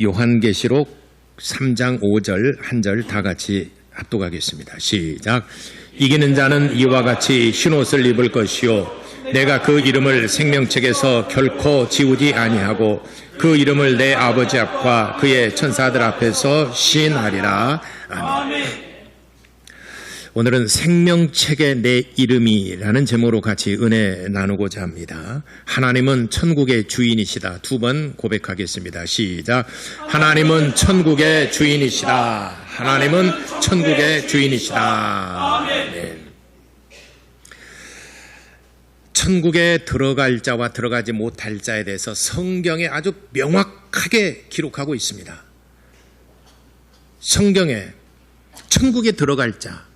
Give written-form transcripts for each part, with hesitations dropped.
요한계시록 3장 5절 한 절 다 같이 합독하겠습니다. 시작. 이기는 자는 이와 같이 흰옷을 입을 것이요 내가 그 이름을 생명책에서 결코 지우지 아니하고 그 이름을 내 아버지 앞과 그의 천사들 앞에서 시인하리라. 아멘. 오늘은 생명책에 내 이름이라는 제목으로 같이 은혜 나누고자 합니다. 하나님은 천국의 주인이시다. 두 번 고백하겠습니다. 시작. 하나님은 천국의 주인이시다. 하나님은 천국의 주인이시다. 네. 천국에 들어갈 자와 들어가지 못할 자에 대해서 성경에 아주 명확하게 기록하고 있습니다. 성경에 천국에 들어갈 자,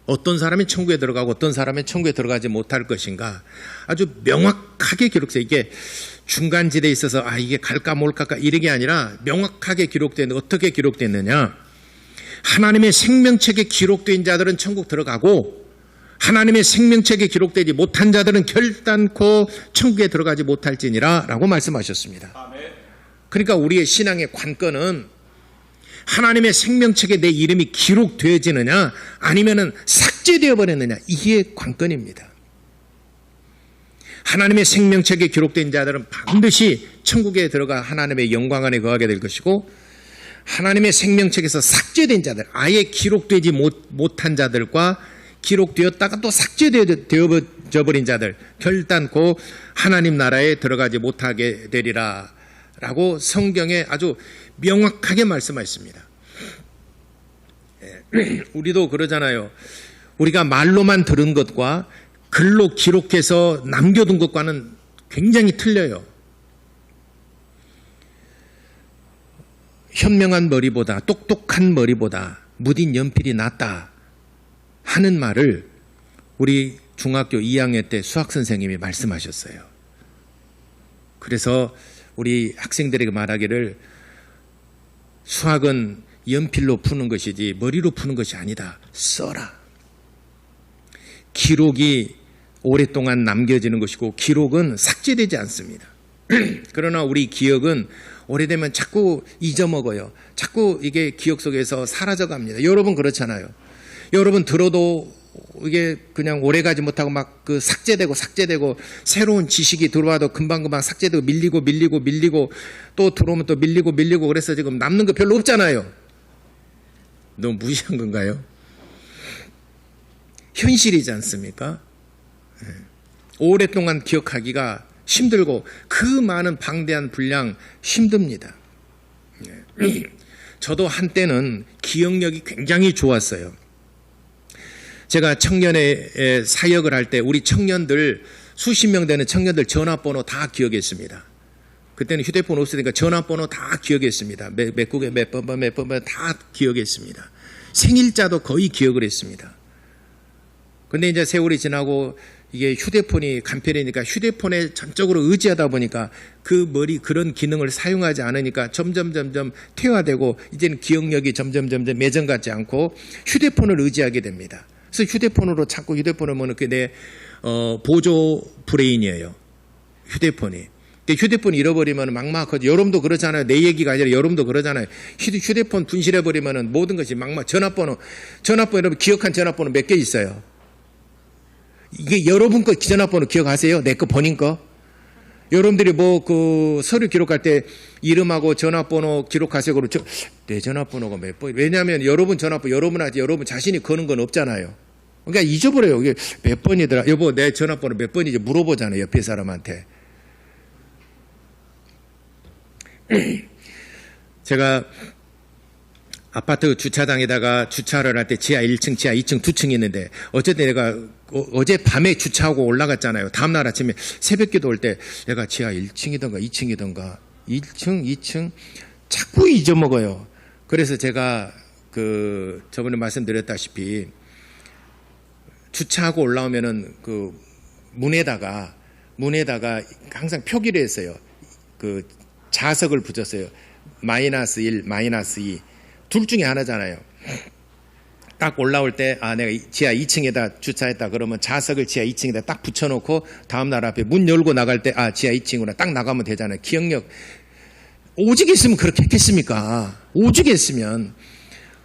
어떤 사람이 천국에 들어가고 어떤 사람이 천국에 들어가지 못할 것인가 아주 명확하게 기록돼요. 이게 중간지대에 있어서 이게 갈까 말까 이런 게 아니라 명확하게 기록되는데 어떻게 기록됐느냐. 하나님의 생명책에 기록된 자들은 천국 들어가고 하나님의 생명책에 기록되지 못한 자들은 결단코 천국에 들어가지 못할지니라 라고 말씀하셨습니다. 그러니까 우리의 신앙의 관건은 하나님의 생명책에 내 이름이 기록되어지느냐 아니면 삭제되어 버렸느냐 이게 관건입니다. 하나님의 생명책에 기록된 자들은 반드시 천국에 들어가 하나님의 영광 안에 거하게 될 것이고 하나님의 생명책에서 삭제된 자들 아예 기록되지 못한 자들과 기록되었다가 또 삭제되어져 버린 자들 결단코 하나님 나라에 들어가지 못하게 되리라 라고 성경에 아주 명확하게 말씀하셨습니다. 우리도 그러잖아요. 우리가 말로만 들은 것과 글로 기록해서 남겨둔 것과는 굉장히 틀려요. 현명한 머리보다 똑똑한 머리보다 무딘 연필이 낫다 하는 말을 우리 중학교 2학년 때 수학선생님이 말씀하셨어요. 그래서 우리 학생들에게 말하기를 수학은 연필로 푸는 것이지 머리로 푸는 것이 아니다. 써라. 기록이 오랫동안 남겨지는 것이고 기록은 삭제되지 않습니다. 그러나 우리 기억은 오래되면 자꾸 잊어먹어요. 자꾸 이게 기억 속에서 사라져갑니다. 여러분 그렇잖아요. 여러분 들어도 이게 그냥 오래가지 못하고 막 그 삭제되고 새로운 지식이 들어와도 금방금방 삭제되고 밀리고 또 들어오면 또 밀리고 그래서 지금 남는 거 별로 없잖아요. 너무 무시한 건가요? 현실이지 않습니까? 오랫동안 기억하기가 힘들고 그 많은 방대한 분량 힘듭니다. 저도 한때는 기억력이 굉장히 좋았어요. 제가 청년회 사역을 할 때 우리 청년들 수십 명 되는 청년들 전화번호 다 기억했습니다. 그때는 휴대폰 없으니까 전화번호 다 기억했습니다. 몇 국에 몇 번 다 기억했습니다. 생일자도 거의 기억을 했습니다. 근데 이제 세월이 지나고 이게 휴대폰이 간편하니까 휴대폰에 전적으로 의지하다 보니까 그런 기능을 사용하지 않으니까 점점 퇴화되고 이제는 기억력이 점점 예전 같지 않고 휴대폰을 의지하게 됩니다. 그래서 휴대폰으로 자꾸 휴대폰을 보면 그게 내 보조 브레인이에요. 휴대폰이. 휴대폰 잃어버리면 막막하죠. 여러분도 그러잖아요. 내 얘기가 아니라 여러분도 그러잖아요. 휴대폰 분실해버리면 모든 것이 막막. 전화번호 여러분 기억한 전화번호 몇 개 있어요? 이게 여러분 거 전화번호 기억하세요? 내 거 본인 거? 여러분들이 서류 기록할 때 이름하고 전화번호 기록하세요. 그럼 내 전화번호가 몇 번? 왜냐하면 여러분 전화번호 여러분한테 여러분 자신이 거는 건 없잖아요. 그러니까 잊어버려요. 이게 몇 번이더라. 여보 내 전화번호 몇 번인지 물어보잖아요. 옆에 사람한테. 제가 아파트 주차장에다가 주차를 할 때 지하 1층, 지하 2층, 2층이 있는데 어쨌든 내가 어제 밤에 주차하고 올라갔잖아요. 다음날 아침에 새벽기도 올 때 내가 지하 1층이던가 2층이던가 1층, 2층 자꾸 잊어먹어요. 그래서 제가 저번에 말씀드렸다시피 주차하고 올라오면은 문에다가 항상 표기를 했어요. 자석을 붙였어요. -1, -2 둘 중에 하나잖아요. 딱 올라올 때 내가 지하 2층에다 주차했다 그러면 자석을 지하 2층에다 딱 붙여놓고 다음날 앞에 문 열고 나갈 때 지하 2층으로 딱 나가면 되잖아요. 기억력 오죽 했으면 그렇게 했겠습니까? 오죽 했으면.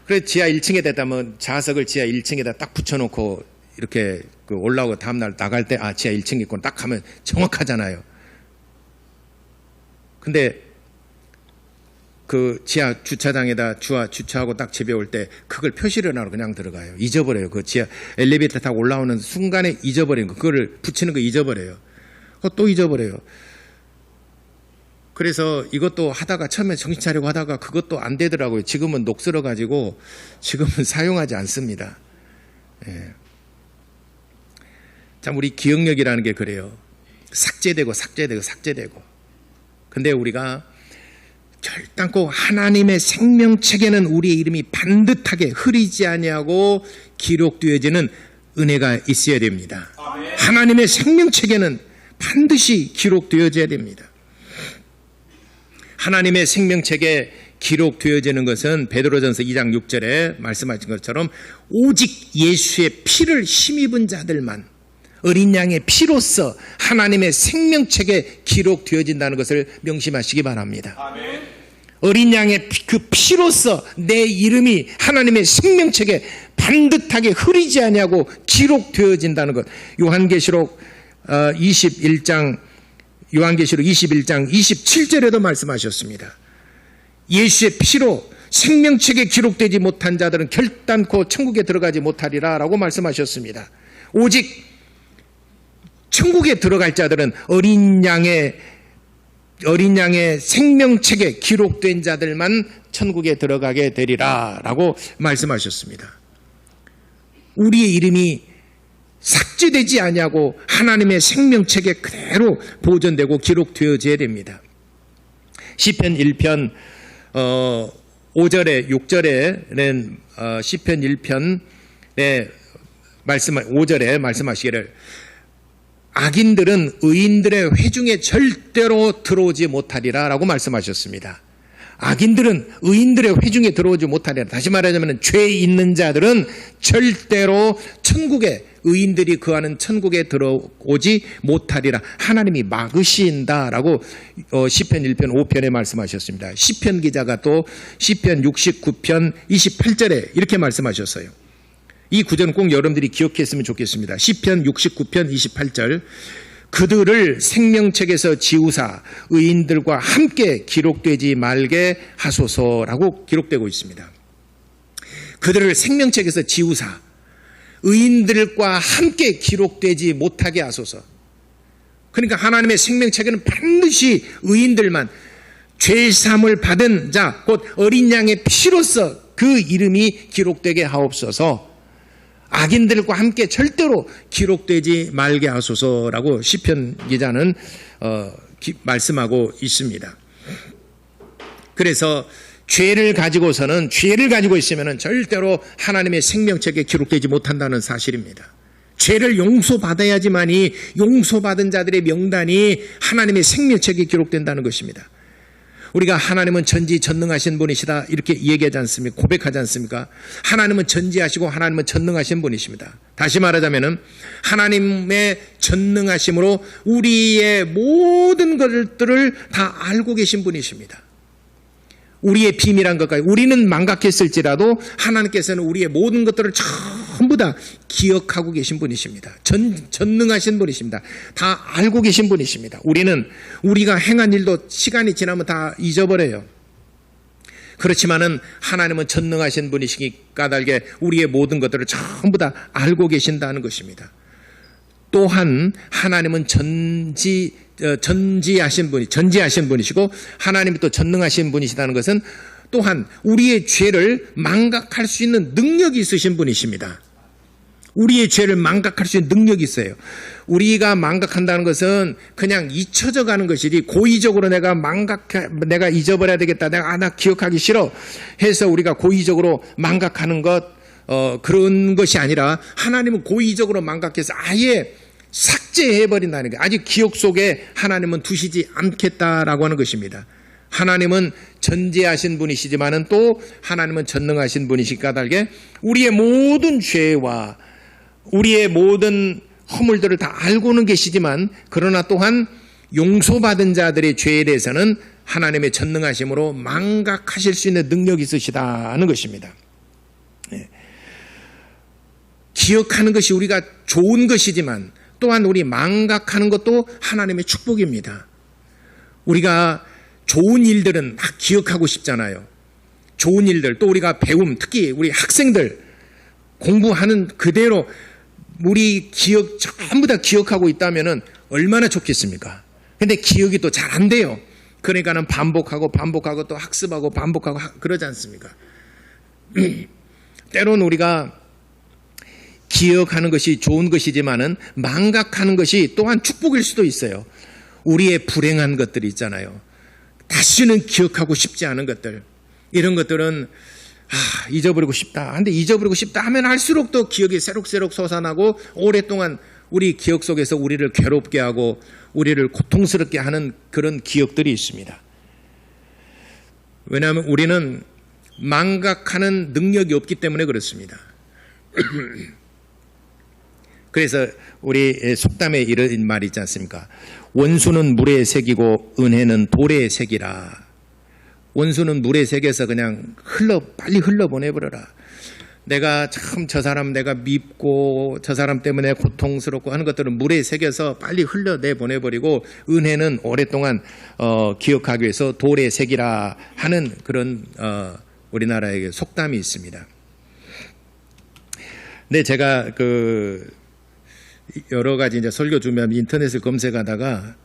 그래 지하 1층에 됐다면 좌석을 지하 1층에다 딱 붙여놓고 이렇게 올라오고 다음날 나갈 때 지하 1층 있고 딱 하면 정확하잖아요. 근데 그 지하 주차장에다 주차하고 딱 집에 올 때 그걸 표시를 하러 그냥 들어가요. 잊어버려요. 그 지하 엘리베이터 타고 올라오는 순간에 잊어버리는 거. 그거를 붙이는 거 잊어버려요. 또 잊어버려요. 그래서 이것도 하다가 처음에 정신 차리고 하다가 그것도 안 되더라고요. 지금은 녹슬어가지고 지금은 사용하지 않습니다. 예. 참 우리 기억력이라는 게 그래요. 삭제되고. 근데 우리가 결단코 하나님의 생명책에는 우리의 이름이 반듯하게 흐리지 아니하고 기록되어지는 은혜가 있어야 됩니다. 하나님의 생명책에는 반드시 기록되어져야 됩니다. 하나님의 생명책에 기록되어지는 것은 베드로전서 2장 6절에 말씀하신 것처럼 오직 예수의 피를 힘입은 자들만 어린 양의 피로써 하나님의 생명책에 기록되어진다는 것을 명심하시기 바랍니다. 아멘. 어린 양의 그 피로써 내 이름이 하나님의 생명책에 반듯하게 흐리지 아니하고 기록되어진다는 것. 요한계시록 21장 27절에도 말씀하셨습니다. 예수의 피로 생명책에 기록되지 못한 자들은 결단코 천국에 들어가지 못하리라 라고 말씀하셨습니다. 오직 천국에 들어갈 자들은 어린 양의 생명책에 기록된 자들만 천국에 들어가게 되리라 라고 말씀하셨습니다. 우리의 이름이 삭제되지 아니하고 하나님의 생명책에 그대로 보존되고 기록되어져야 됩니다. 시편 1편 5절에 6절에는 시편 1편에 5절에 말씀하시기를 악인들은 의인들의 회중에 절대로 들어오지 못하리라 라고 말씀하셨습니다. 악인들은 의인들의 회중에 들어오지 못하리라. 다시 말하자면 죄 있는 자들은 절대로 천국에 의인들이 거하는 천국에 들어오지 못하리라. 하나님이 막으신다라고 시편 1편 5편에 말씀하셨습니다. 시편 기자가 또 시편 69편 28절에 이렇게 말씀하셨어요. 이 구절은 꼭 여러분들이 기억했으면 좋겠습니다. 시편 69편 28절 그들을 생명책에서 지우사 의인들과 함께 기록되지 말게 하소서라고 기록되고 있습니다. 그들을 생명책에서 지우사 의인들과 함께 기록되지 못하게 하소서. 그러니까 하나님의 생명책에는 반드시 의인들만 죄사함을 받은 자 곧 어린 양의 피로서 그 이름이 기록되게 하옵소서. 악인들과 함께 절대로 기록되지 말게 하소서라고 시편 기자는 말씀하고 있습니다. 그래서 죄를 가지고 있으면 절대로 하나님의 생명책에 기록되지 못한다는 사실입니다. 죄를 용서받아야지만이 용서받은 자들의 명단이 하나님의 생명책에 기록된다는 것입니다. 우리가 하나님은 전지전능하신 분이시다 이렇게 얘기하지 않습니까? 고백하지 않습니까? 하나님은 전지하시고 하나님은 전능하신 분이십니다. 다시 말하자면 하나님의 전능하심으로 우리의 모든 것들을 다 알고 계신 분이십니다. 우리의 비밀한 것까지 우리는 망각했을지라도 하나님께서는 우리의 모든 것들을 전부 다 기억하고 계신 분이십니다. 전능하신 분이십니다. 다 알고 계신 분이십니다. 우리가 행한 일도 시간이 지나면 다 잊어버려요. 그렇지만은 하나님은 전능하신 분이시기 까닭에 우리의 모든 것들을 전부 다 알고 계신다는 것입니다. 또한 하나님은 전지하신 분이시고 하나님이 또 전능하신 분이시다는 것은 또한 우리의 죄를 망각할 수 있는 능력이 있으신 분이십니다. 우리의 죄를 망각할 수 있는 능력이 있어요. 우리가 망각한다는 것은 그냥 잊혀져 가는 것이지 고의적으로 내가 잊어버려야 되겠다. 나 기억하기 싫어 해서 우리가 고의적으로 망각하는 것 그런 것이 아니라 하나님은 고의적으로 망각해서 아예 삭제해버린다는 거예요. 아직 기억 속에 하나님은 두시지 않겠다라고 하는 것입니다. 하나님은 전지하신 분이시지만은 또 하나님은 전능하신 분이시기 까닭에 우리의 모든 죄와 우리의 모든 허물들을 다 알고는 계시지만 그러나 또한 용서받은 자들의 죄에 대해서는 하나님의 전능하심으로 망각하실 수 있는 능력이 있으시다는 것입니다. 기억하는 것이 우리가 좋은 것이지만 또한 우리 망각하는 것도 하나님의 축복입니다. 우리가 좋은 일들은 막 기억하고 싶잖아요. 좋은 일들, 또 우리가 배움, 특히 우리 학생들 공부하는 그대로 우리 기억 전부 다 기억하고 있다면 얼마나 좋겠습니까? 근데 기억이 또 잘 안 돼요. 그러니까는 반복하고 또 학습하고 반복하고 그러지 않습니까? 때로는 우리가 기억하는 것이 좋은 것이지만은 망각하는 것이 또한 축복일 수도 있어요. 우리의 불행한 것들이 있잖아요. 다시는 기억하고 싶지 않은 것들. 이런 것들은 잊어버리고 싶다. 근데 잊어버리고 싶다 하면 할수록 또 기억이 새록새록 솟아나고 오랫동안 우리 기억 속에서 우리를 괴롭게 하고 우리를 고통스럽게 하는 그런 기억들이 있습니다. 왜냐하면 우리는 망각하는 능력이 없기 때문에 그렇습니다. 그래서 우리 속담에 이런 말이 있지 않습니까? 원수는 물에 새기고 은혜는 돌에 새기라. 원수는 물에 새겨서 그냥 빨리 흘러보내버려라. 내가 참 저 사람 내가 밉고 저 사람 때문에 고통스럽고 하는 것들은 물에 새겨서 빨리 흘러내보내버리고, 은혜는 오랫동안 기억하기 위해서 돌에 새기라 하는 그런 우리나라의 속담이 있습니다. 근데 제가 여러 가지 이제 설교 주면 인터넷을 검색하다가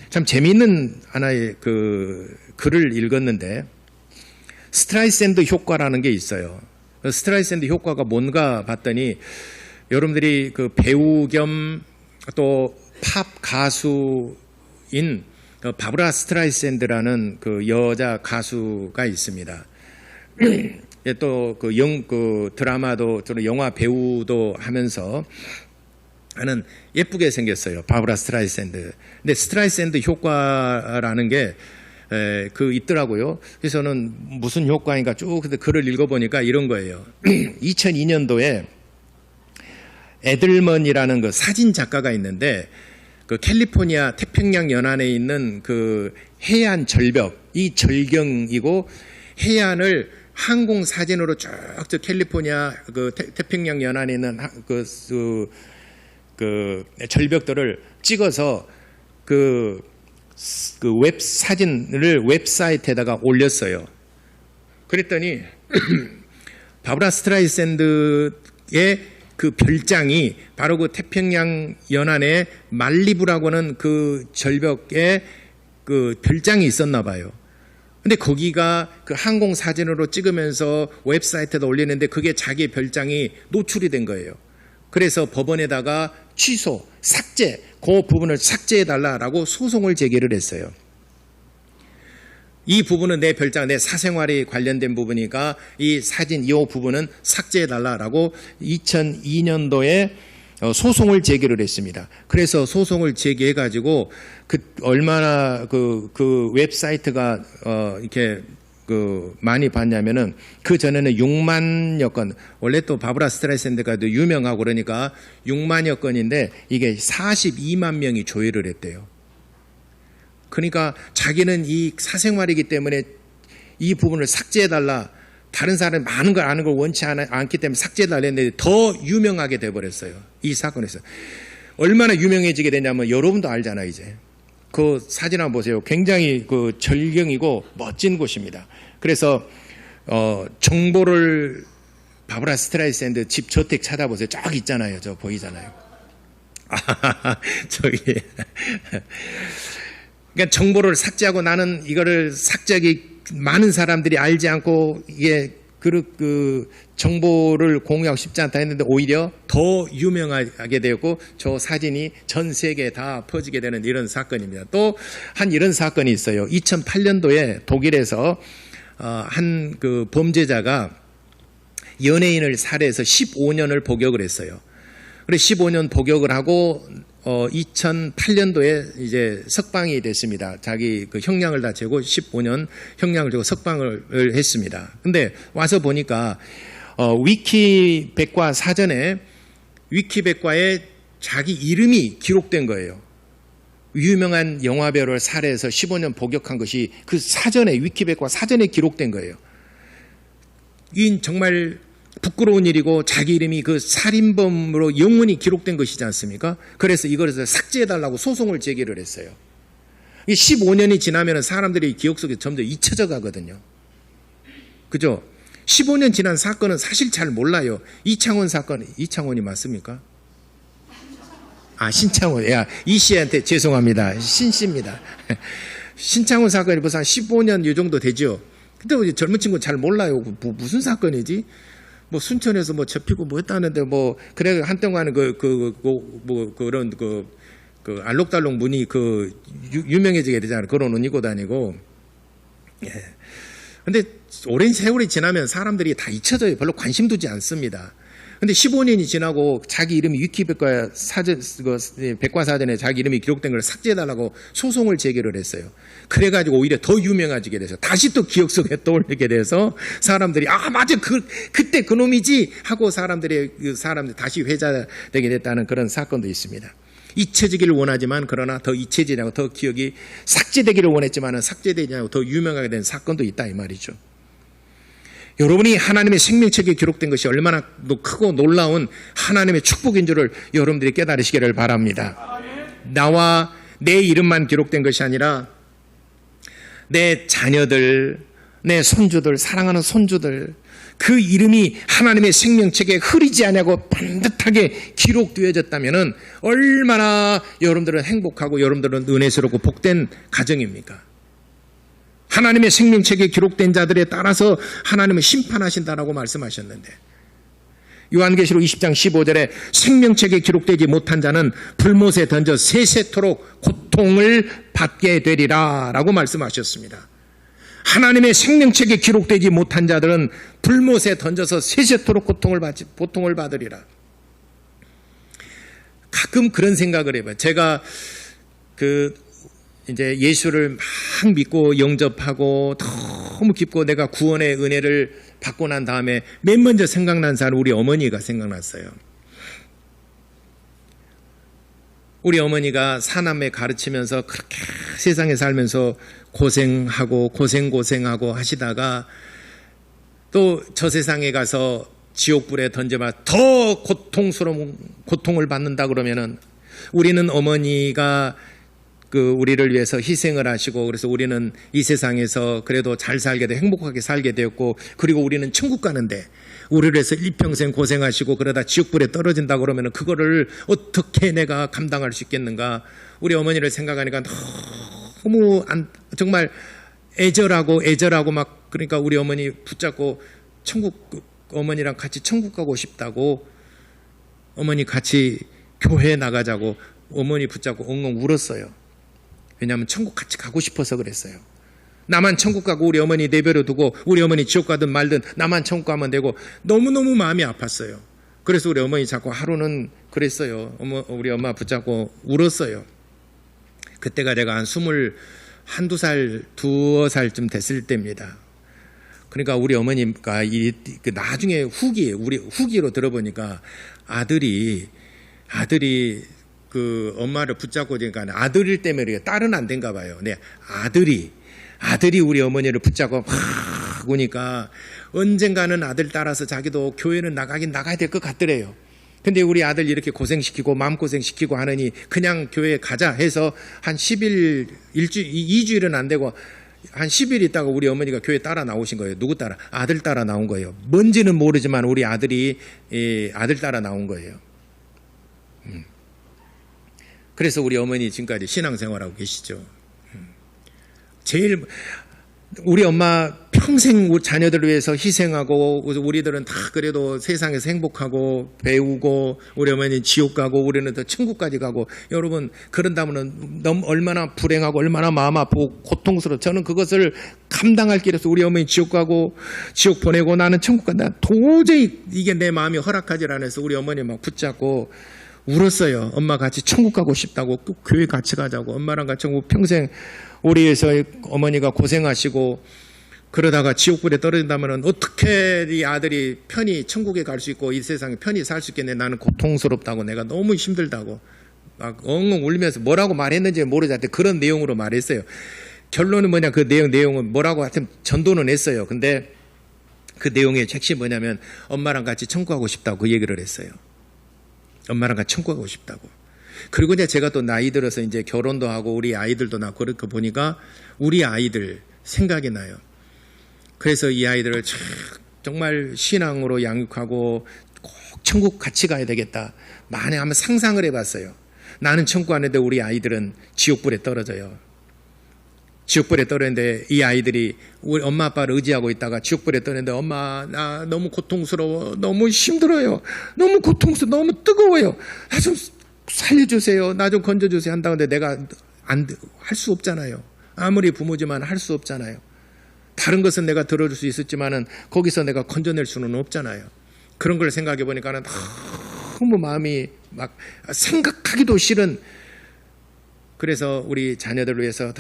참 재미있는 하나의 글을 읽었는데, 스트라이샌드 효과라는 게 있어요. 스트라이샌드 효과가 뭔가 봤더니, 여러분들이 배우 겸 또 팝 가수인 바브라 스트라이샌드라는 여자 가수가 있습니다. 또 드라마도 영화 배우도 하면서 하는 예쁘게 생겼어요. 바브라 스트라이샌드. 근데 스트라이샌드 효과라는 게 있더라고요. 그래서는 무슨 효과인가 쭉 글을 읽어보니까 이런 거예요. 2002년도에 에들먼이라는 사진 작가가 있는데, 캘리포니아 태평양 연안에 있는 해안 절벽, 이 절경이고 해안을 항공 사진으로 쭉 캘리포니아 태평양 연안에 있는 절벽들을 찍어서 웹 사진을 웹사이트에다가 올렸어요. 그랬더니 바브라 스트라이샌드의 별장이 바로 태평양 연안에 말리부라고 하는 절벽에 별장이 있었나 봐요. 근데 거기가 항공 사진으로 찍으면서 웹사이트에다 올리는데 그게 자기의 별장이 노출이 된 거예요. 그래서 법원에다가 취소, 삭제, 그 부분을 삭제해달라라고 소송을 제기를 했어요. 이 부분은 내 별장, 내 사생활에 관련된 부분이니까 이 사진, 이 부분은 삭제해달라라고 2002년도에 소송을 제기를 했습니다. 그래서 소송을 제기해가지고 얼마나 웹사이트가 이렇게 많이 봤냐면은, 전에는 6만여 건, 원래 또 바브라 스트라이샌드가 유명하고 그러니까 6만여 건인데 이게 42만 명이 조회를 했대요. 그러니까 자기는 이 사생활이기 때문에 이 부분을 삭제해달라, 다른 사람이 많은 걸 아는 걸 원치 않기 때문에 삭제해달라 했는데 더 유명하게 돼버렸어요. 이 사건에서. 얼마나 유명해지게 되냐면 여러분도 알잖아요. 이제 사진 한번 보세요. 굉장히 절경이고 멋진 곳입니다. 그래서 정보를 바브라 스트라이샌드 집 저택 찾아보세요. 저기 있잖아요. 저 보이잖아요. 저기. 그러니까 정보를 삭제하고, 나는 이거를 삭제하기 많은 사람들이 알지 않고 이게 정보를 공유하고 싶지 않다 했는데 오히려 더 유명하게 되었고, 저 사진이 전 세계에 다 퍼지게 되는 이런 사건입니다. 또 한 이런 사건이 있어요. 2008년도에 독일에서 한 범죄자가 연예인을 살해해서 15년을 복역을 했어요. 그래 15년 복역을 하고 2008년도에 이제 석방이 됐습니다. 자기 형량을 다 재고 15년 형량을 재고 석방을 했습니다. 근데 와서 보니까 위키백과 사전에 위키백과에 자기 이름이 기록된 거예요. 유명한 영화배우를 살해해서 15년 복역한 것이 그 사전에 위키백과 사전에 기록된 거예요. 이 정말 부끄러운 일이고 자기 이름이 그 살인범으로 영원히 기록된 것이지 않습니까? 그래서 이것을 삭제해달라고 소송을 제기를 했어요. 15년이 지나면 사람들이 기억 속에 점점 잊혀져 가거든요. 그죠? 15년 지난 사건은 사실 잘 몰라요. 이창원 사건, 이창원이 맞습니까? 신창원. 이 씨한테 죄송합니다. 신씨입니다. 신창원 사건이 벌써 한 15년 이 정도 되죠. 근데 젊은 친구는 잘 몰라요. 무슨 사건이지? 뭐 순천에서 뭐 접히고 뭐 했다는데 뭐 그래 한동안은 그런 알록달록 문이 유명해지게 되잖아요. 그런 옷 입고 다니고. 예. 근데 오랜 세월이 지나면 사람들이 다 잊혀져요. 별로 관심 두지 않습니다. 근데 15년이 지나고 자기 이름이 위키백과 백과사전에 자기 이름이 기록된 걸 삭제해달라고 소송을 제기를 했어요. 그래가지고 오히려 더 유명해지게 돼서 다시 또 기억 속에 떠올리게 돼서 사람들이 맞아 그때 그놈이지 하고 사람들이 다시 회자되게 됐다는 그런 사건도 있습니다. 잊혀지기를 원하지만 그러나 더 잊혀지지 않고 더 기억이 삭제되기를 원했지만 삭제되지 않고 더 유명하게 된 사건도 있다 이 말이죠. 여러분이 하나님의 생명책에 기록된 것이 얼마나 크고 놀라운 하나님의 축복인 줄을 여러분들이 깨달으시기를 바랍니다. 나와 내 이름만 기록된 것이 아니라 내 자녀들, 내 손주들, 사랑하는 손주들 그 이름이 하나님의 생명책에 흐리지 않냐고 반듯하게 기록되어졌다면 얼마나 여러분들은 행복하고 여러분들은 은혜스럽고 복된 가정입니까? 하나님의 생명책에 기록된 자들에 따라서 하나님은 심판하신다라고 말씀하셨는데 요한계시록 20장 15절에 생명책에 기록되지 못한 자는 불못에 던져 세세토록 고통을 받게 되리라 라고 말씀하셨습니다. 하나님의 생명책에 기록되지 못한 자들은 불못에 던져서 세세토록 고통을 받으리라. 가끔 그런 생각을 해봐요. 제가 이제 예수를 막 믿고 영접하고 너무 깊고 내가 구원의 은혜를 받고 난 다음에 맨 먼저 생각난 사람 우리 어머니가 생각났어요. 우리 어머니가 사남매 가르치면서 그렇게 세상에 살면서 고생하고 고생하고 하시다가 또 저 세상에 가서 지옥불에 던져봐 더 고통스러운 고통을 받는다 그러면은 우리는 어머니가 우리를 위해서 희생을 하시고 그래서 우리는 이 세상에서 그래도 잘 살게 돼 행복하게 살게 되었고 그리고 우리는 천국 가는데 우리를 위해서 일평생 고생하시고 그러다 지옥불에 떨어진다 그러면 그거를 어떻게 내가 감당할 수 있겠는가. 우리 어머니를 생각하니까 너무 정말 애절하고 막 그러니까 우리 어머니 붙잡고 어머니랑 같이 천국 가고 싶다고 어머니 같이 교회 나가자고 어머니 붙잡고 엉엉 울었어요. 왜냐하면 천국 같이 가고 싶어서 그랬어요. 나만 천국 가고 우리 어머니 내버려 두고 우리 어머니 지옥 가든 말든 나만 천국 가면 되고 너무너무 마음이 아팠어요. 그래서 우리 어머니 자꾸 하루는 그랬어요. 우리 엄마 붙잡고 울었어요. 그때가 제가 한 21~22살, 2살쯤 됐을 때입니다. 그러니까 우리 어머니가 나중에 우리 후기로 들어보니까 아들이 엄마를 붙잡고 그러니까 아들일 때문에 딸은 안 된가 봐요. 네, 아들이 우리 어머니를 붙잡고 막 오니까 언젠가는 아들 따라서 자기도 교회는 나가야 될 것 같더래요. 근데 우리 아들 이렇게 고생시키고 마음고생시키고 하느니 그냥 교회 가자 해서 한 10일, 2주일은 안 되고 한 10일 있다가 우리 어머니가 교회 따라 나오신 거예요. 누구 따라? 아들 따라 나온 거예요. 뭔지는 모르지만 우리 아들이 아들 따라 나온 거예요. 그래서 우리 어머니 지금까지 신앙생활하고 계시죠. 제일 우리 엄마 평생 자녀들을 위해서 희생하고 우리들은 다 그래도 세상에서 행복하고 배우고 우리 어머니는 지옥 가고 우리는 더 천국까지 가고 여러분 그런다면 너무 얼마나 불행하고 얼마나 마음 아프고 고통스러워. 저는 그것을 감당할 길에서 우리 어머니 지옥 가고 지옥 보내고 나는 천국 간다. 도저히 이게 내 마음이 허락하지 않아서 우리 어머니 막 붙잡고 울었어요. 엄마 같이 천국 가고 싶다고 교회 같이 가자고 엄마랑 같이 평생 우리 위해서 어머니가 고생하시고 그러다가 지옥불에 떨어진다면 어떻게 이 아들이 편히 천국에 갈 수 있고 이 세상에 편히 살 수 있겠네. 나는 고통스럽다고 내가 너무 힘들다고 막 엉엉 울면서 뭐라고 말했는지 모르겠는데 그런 내용으로 말했어요. 결론은 뭐냐, 그 내용은 뭐라고 하여튼 전도는 했어요. 근데 그 내용의 핵심이 뭐냐면 엄마랑 같이 청구하고 싶다고 그 얘기를 했어요. 엄마랑 같이 청구하고 싶다고. 그리고 이제 제가 또 나이 들어서 이제 결혼도 하고 우리 아이들도 낳고 그렇게 보니까 우리 아이들 생각이 나요. 그래서 이 아이들을 정말 신앙으로 양육하고 꼭 천국 같이 가야 되겠다. 만에 한번 상상을 해봤어요. 나는 천국 안 했는데 우리 아이들은 지옥불에 떨어져요. 지옥불에 떨어졌는데 이 아이들이 우리 엄마 아빠를 의지하고 있다가 지옥불에 떨어졌는데 엄마 나 너무 고통스러워. 너무 힘들어요. 너무 고통스러워. 너무 뜨거워요. 나 좀 살려주세요. 나 좀 건져주세요. 한다는데 내가 할 수 없잖아요. 아무리 부모지만 할 수 없잖아요. 다른 것은 내가 들어줄 수 있었지만은 거기서 내가 건져낼 수는 없잖아요. 그런 걸 생각해 보니까는 너무 마음이 막 생각하기도 싫은. 그래서 우리 자녀들을 위해서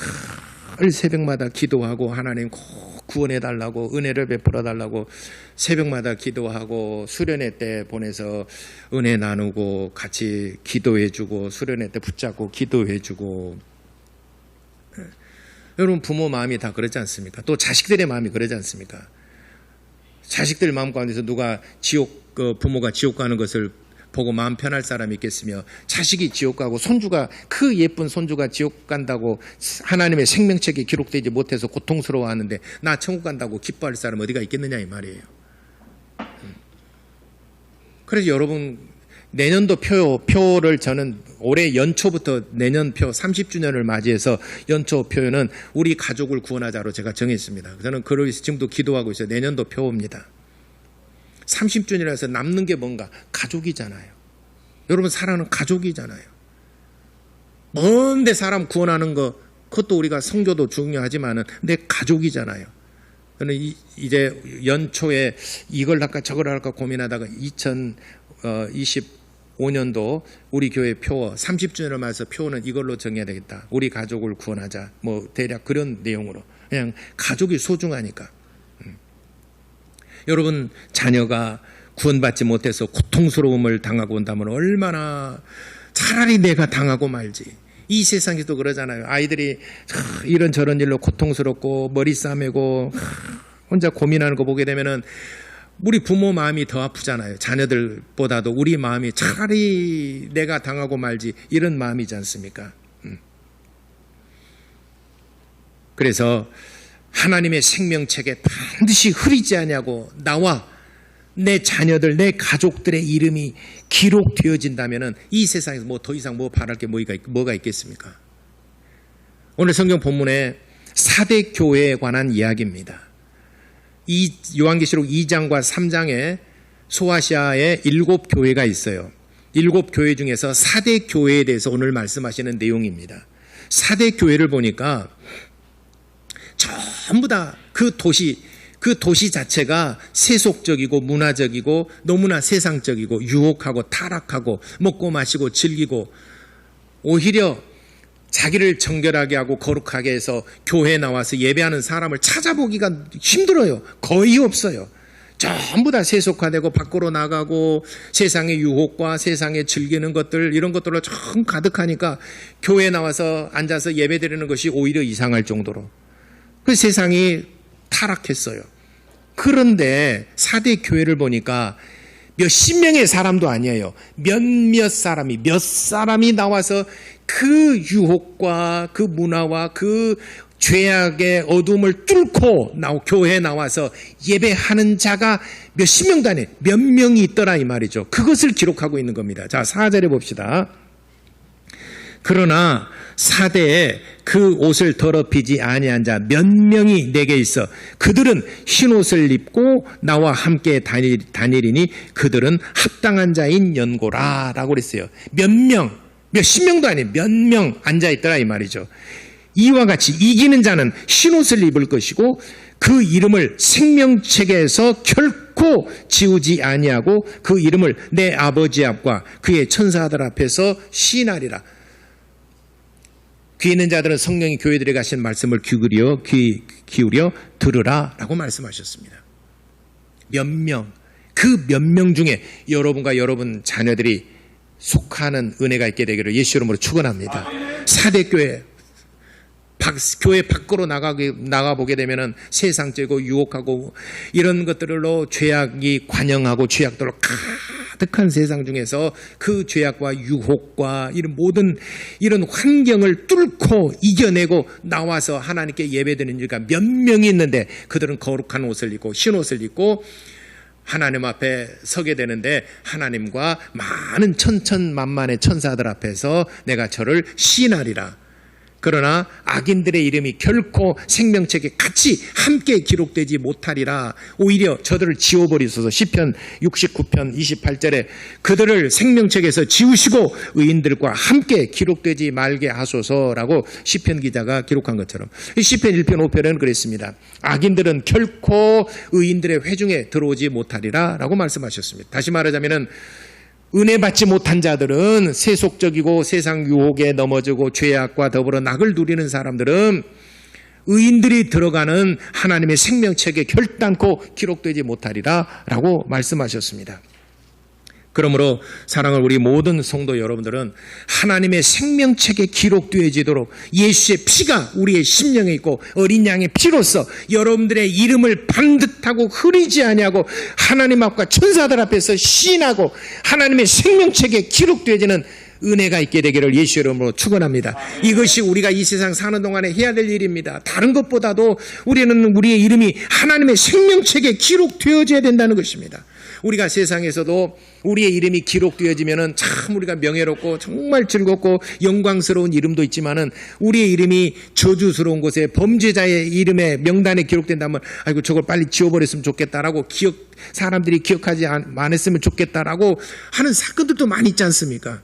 늘 새벽마다 기도하고 하나님 꼭 구원해 달라고 은혜를 베풀어 달라고 새벽마다 기도하고 수련회 때 보내서 은혜 나누고 같이 기도해 주고 수련회 때 붙잡고 기도해 주고. 여러분 부모 마음이 다 그렇지 않습니까? 또 자식들의 마음이 그러지 않습니까? 자식들 마음 가운데서 누가 부모가 지옥 가는 것을 보고 마음 편할 사람이 있겠으며 자식이 지옥 가고 손주가 그 예쁜 손주가 지옥 간다고 하나님의 생명책에 기록되지 못해서 고통스러워하는데 나 천국 간다고 기뻐할 사람 어디가 있겠느냐 이 말이에요. 그래서 여러분 내년도 표를 저는 올해 연초부터 내년 표 30주년을 맞이해서 연초 표는 우리 가족을 구원하자로 제가 정했습니다. 저는 그걸 위해서 지금도 기도하고 있어요. 내년도 표입니다. 30주년이라서 남는 게 뭔가? 가족이잖아요. 여러분 사랑하는 가족이잖아요. 먼데 사람 구원하는 거 그것도 우리가 성교도 중요하지만은 내 가족이잖아요. 저는 이제 연초에 이걸 할까 저걸 할까 고민하다가 2025년도 우리 교회 표 30주년을 맞아서 표는 이걸로 정해야 되겠다. 우리 가족을 구원하자. 뭐 대략 그런 내용으로. 그냥 가족이 소중하니까. 여러분 자녀가 구원받지 못해서 고통스러움을 당하고 온다면 얼마나 차라리 내가 당하고 말지. 이 세상에도 그러잖아요. 아이들이 이런저런 일로 고통스럽고 머리 싸매고 혼자 고민하는 거 보게 되면은 우리 부모 마음이 더 아프잖아요. 자녀들보다도 우리 마음이 차라리 내가 당하고 말지 이런 마음이지 않습니까? 그래서 하나님의 생명책에 반드시 흐리지 않냐고 나와 내 자녀들, 내 가족들의 이름이 기록되어진다면 이 세상에서 뭐 더 이상 뭐 바랄 게 뭐가 있겠습니까? 오늘 성경 본문에 4대 교회에 관한 이야기입니다. 이 요한계시록 2장과 3장에 소아시아에 7교회가 있어요. 7교회 중에서 4대 교회에 대해서 오늘 말씀하시는 내용입니다. 4대 교회를 보니까 전부 다 그 도시 자체가 세속적이고 문화적이고 너무나 세상적이고 유혹하고 타락하고 먹고 마시고 즐기고 오히려 자기를 정결하게 하고 거룩하게 해서 교회에 나와서 예배하는 사람을 찾아보기가 힘들어요. 거의 없어요. 전부 다 세속화되고 밖으로 나가고 세상의 유혹과 세상에 즐기는 것들 이런 것들로 좀 가득하니까 교회에 나와서 앉아서 예배드리는 것이 오히려 이상할 정도로 그 세상이 타락했어요. 그런데 4대 교회를 보니까 몇십 명의 사람도 아니에요. 몇 사람이 나와서 그 유혹과 그 문화와 그 죄악의 어둠을 뚫고 교회에 나와서 예배하는 자가 몇십 명도 아니에요. 몇 명이 있더라 이 말이죠. 그것을 기록하고 있는 겁니다. 자, 4절에 봅시다. 그러나 4대에 그 옷을 더럽히지 아니한 자 몇 명이 내게 있어 그들은 흰 옷을 입고 나와 함께 다니리니 그들은 합당한 자인 연고라 라고 그랬어요. 몇십 명도 아니에요. 몇 명 앉아있더라 이 말이죠. 이와 같이 이기는 자는 흰 옷을 입을 것이고 그 이름을 생명책에서 결코 지우지 아니하고 그 이름을 내 아버지 앞과 그의 천사들 앞에서 시인하리라. 귀 있는 자들은 성령이 교회들에 가신 말씀을 귀 기울여 들으라 라고 말씀하셨습니다. 몇 명, 그 몇 명 중에 여러분과 여러분 자녀들이 속하는 은혜가 있게 되기를 예수 이름으로 축원합니다. 사대교회 교회 밖으로 나가보게 되면은 세상적이고 유혹하고 이런 것들로 죄악이 관영하고 죄악들로 가득한 세상 중에서 그 죄악과 유혹과 이런 모든 이런 환경을 뚫고 이겨내고 나와서 하나님께 예배드리는 이가 몇 명이 있는데 그들은 거룩한 옷을 입고 흰 옷을 입고 하나님 앞에 서게 되는데 하나님과 많은 천천만만의 천사들 앞에서 내가 저를 시인하리라. 그러나 악인들의 이름이 결코 생명책에 같이 함께 기록되지 못하리라. 오히려 저들을 지워버리소서. 시편 69편 28절에 그들을 생명책에서 지우시고 의인들과 함께 기록되지 말게 하소서라고 시편 기자가 기록한 것처럼 시편 1편 5편은 그랬습니다. 악인들은 결코 의인들의 회중에 들어오지 못하리라 라고 말씀하셨습니다. 다시 말하자면 은혜 받지 못한 자들은 세속적이고 세상 유혹에 넘어지고 죄악과 더불어 낙을 누리는 사람들은 의인들이 들어가는 하나님의 생명책에 결단코 기록되지 못하리라 라고 말씀하셨습니다. 그러므로 사랑하는 우리 모든 성도 여러분들은 하나님의 생명책에 기록되어지도록 예수의 피가 우리의 심령에 있고 어린 양의 피로써 여러분들의 이름을 반듯하고 흐리지 아니하고 하나님 앞과 천사들 앞에서 시인하고 하나님의 생명책에 기록되어지는 은혜가 있게 되기를 예수 이름으로 축원합니다. 이것이 우리가 이 세상 사는 동안에 해야 될 일입니다. 다른 것보다도 우리는 우리의 이름이 하나님의 생명책에 기록되어져야 된다는 것입니다. 우리가 세상에서도 우리의 이름이 기록되어지면은 참 우리가 명예롭고 정말 즐겁고 영광스러운 이름도 있지만은 우리의 이름이 저주스러운 곳에 범죄자의 이름에 명단에 기록된다면 아이고 저걸 빨리 지워버렸으면 좋겠다라고 사람들이 기억하지 않았으면 좋겠다라고 하는 사건들도 많이 있지 않습니까?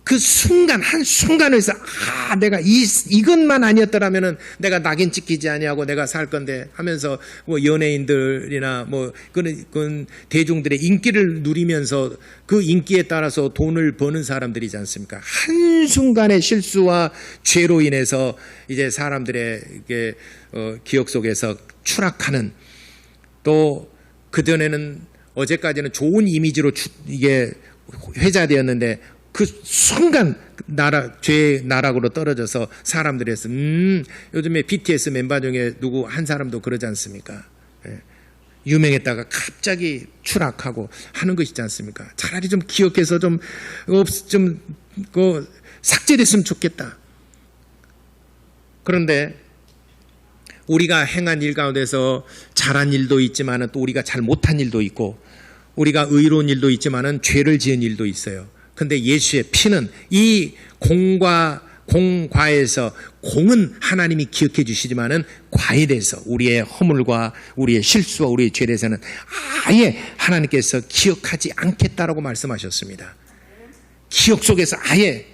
그 순간 한순간에서 내가 이것만 아니었더라면은 내가 낙인 찍히지 아니하고 내가 살 건데 하면서 뭐 연예인들이나 뭐 그런 대중들의 인기를 누리면서 그 인기에 따라서 돈을 버는 사람들이지 않습니까? 한순간의 실수와 죄로 인해서 이제 사람들의 기억 속에서 추락하는, 또 그전에는 어제까지는 좋은 이미지로 이게 회자되었는데 그 순간 죄의 나락으로 떨어져서 사람들이 해서 요즘에 BTS 멤버 중에 누구 한 사람도 그러지 않습니까? 유명했다가 갑자기 추락하고 하는 것이지 않습니까? 차라리 좀 기억해서 좀 삭제됐으면 좋겠다. 그런데 우리가 행한 일 가운데서 잘한 일도 있지만은 또 우리가 잘 못한 일도 있고 우리가 의로운 일도 있지만은 죄를 지은 일도 있어요. 근데 예수의 피는 이 공과에서 공은 하나님이 기억해 주시지만은 과에 대해서 우리의 허물과 우리의 실수와 우리의 죄에 대해서는 아예 하나님께서 기억하지 않겠다라고 말씀하셨습니다. 기억 속에서 아예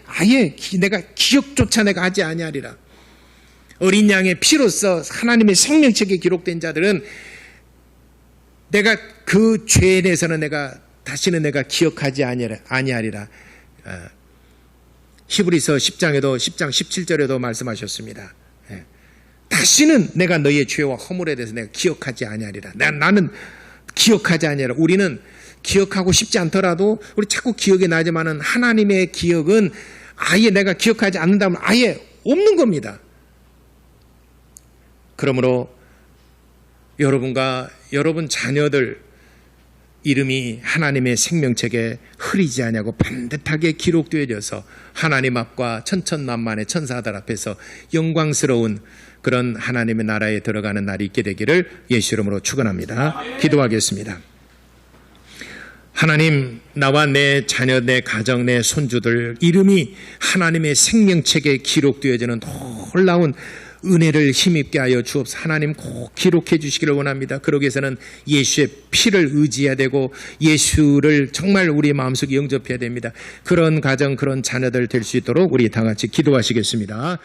내가 기억조차 내가 하지 아니하리라. 어린 양의 피로써 하나님의 생명책에 기록된 자들은 내가 그 죄에 대해서는 다시는 내가 기억하지 아니하리라. 히브리서 10장에도 10장 17절에도 말씀하셨습니다. 다시는 내가 너희의 죄와 허물에 대해서 내가 기억하지 아니하리라. 나는 기억하지 아니하리라. 우리는 기억하고 싶지 않더라도 우리 자꾸 기억이 나지만은 하나님의 기억은 아예 내가 기억하지 않는다면 아예 없는 겁니다. 그러므로 여러분과 여러분 자녀들 이름이 하나님의 생명책에 흐리지 아니하고 반듯하게 기록되어져서 하나님 앞과 천천만만의 천사들 앞에서 영광스러운 그런 하나님의 나라에 들어가는 날이 있게 되기를 예수 이름으로 축원합니다. 기도하겠습니다. 하나님, 나와 내 자녀, 내 가정, 내 손주들 이름이 하나님의 생명책에 기록되어지는 놀라운 은혜를 힘입게 하여 주옵소서. 하나님 꼭 기록해 주시기를 원합니다. 그러기 위해서는 예수의 피를 의지해야 되고 예수를 정말 우리 마음속에 영접해야 됩니다. 그런 가정, 그런 자녀들 될 수 있도록 우리 다 같이 기도하시겠습니다.